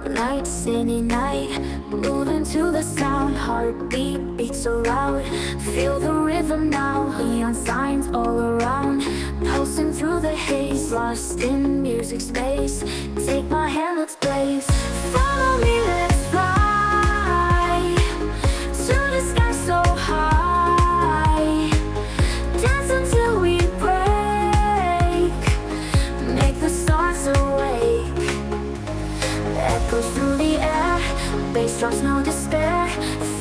late night, city night, moving to the sound, heartbeat beats so loud. Feel the rhythm now, neon signs all around, pulsing through the haze, lost in music space. Take my hand, let's blaze. Follow me, let's fly to the sky so high. Dance until we break, make the stars awake. Echoes through the air, bass drops no despair.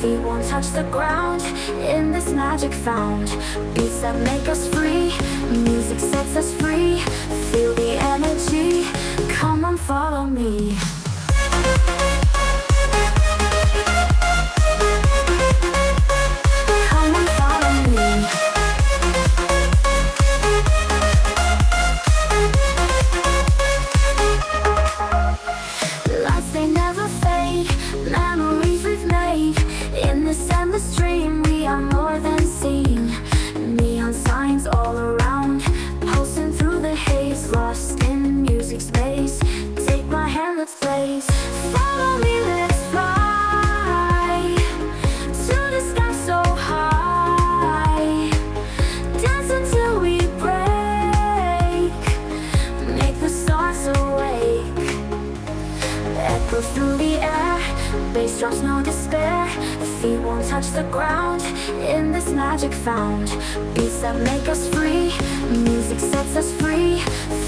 Feet won't touch the ground, in this magic found. Beats that make us free, music sets us free. Feel the energy, come on follow me. Come on follow me. Lights they never fade, memories we've made. In this endless dream we are more than seen. Neon signs all around, pulsing through the haze, lost in music space. Take my hand, let's blaze. Follow me, let's fly to the sky so high. Dance until we break, make the stars awake. Echoes through the air, bass drops no despair. Feet won't touch the ground, in this magic found. Beats that make us free, music sets us free.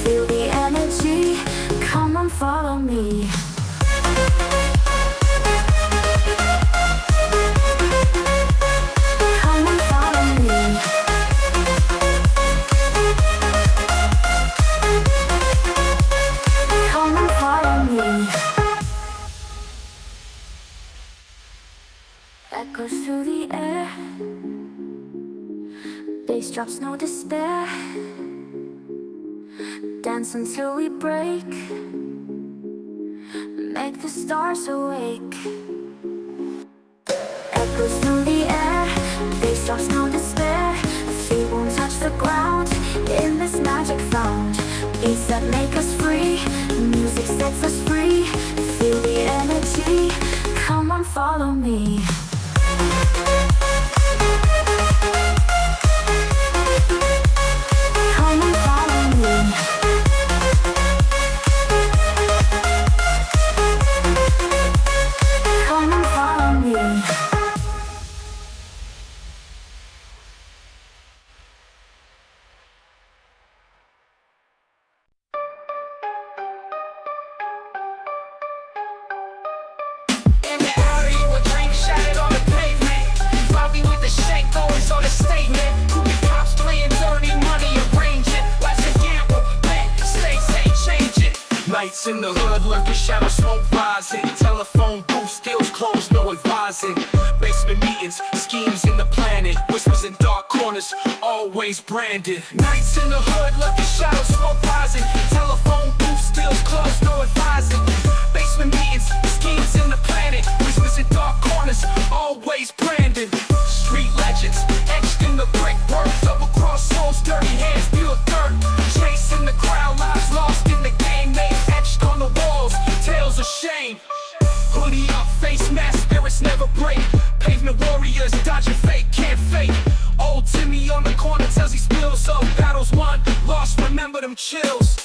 Feel the energy, come on follow me. Come on follow me. Come on follow me. Echoes through the air, bass drops no despair. Dance until we break, make the stars awake. Echoes through the air, bass drops no despair. Feet won't touch the ground, in this magic found. Beats that make us free, music sets us free. Feel the energy, come on follow me. Come on follow me. Come on follow me. Everybody with drinks shattered on the pavement. Bobby with the shank always on the statement. Cops playing dirty money, arranging. Let's gamble, bet, stay safe, change it. Nights in the hood, lurking shadow, smoke rising. Telephone booth, steals closed, no advising. Basement meetings, schemes in the planet. Whispers in dark corners, always branded. Nights in the hood, lurking shadow, smoke rising. Telephone booth, steals closed, no advising. Basement meetings, schemes in the planet. Whispers in dark corners, always branded. Street legends, etched in the brickwork. Double cross souls, dirty hands, pure dirt. Chasing the crowd, lives lost in the game. Name etched on the walls, tales of shame. Hoodie up, face mask, spirits never break. Pavement warriors, dodging fate, can't fake. Old Timmy on the corner tells he spills of battles won, lost, remember them chills.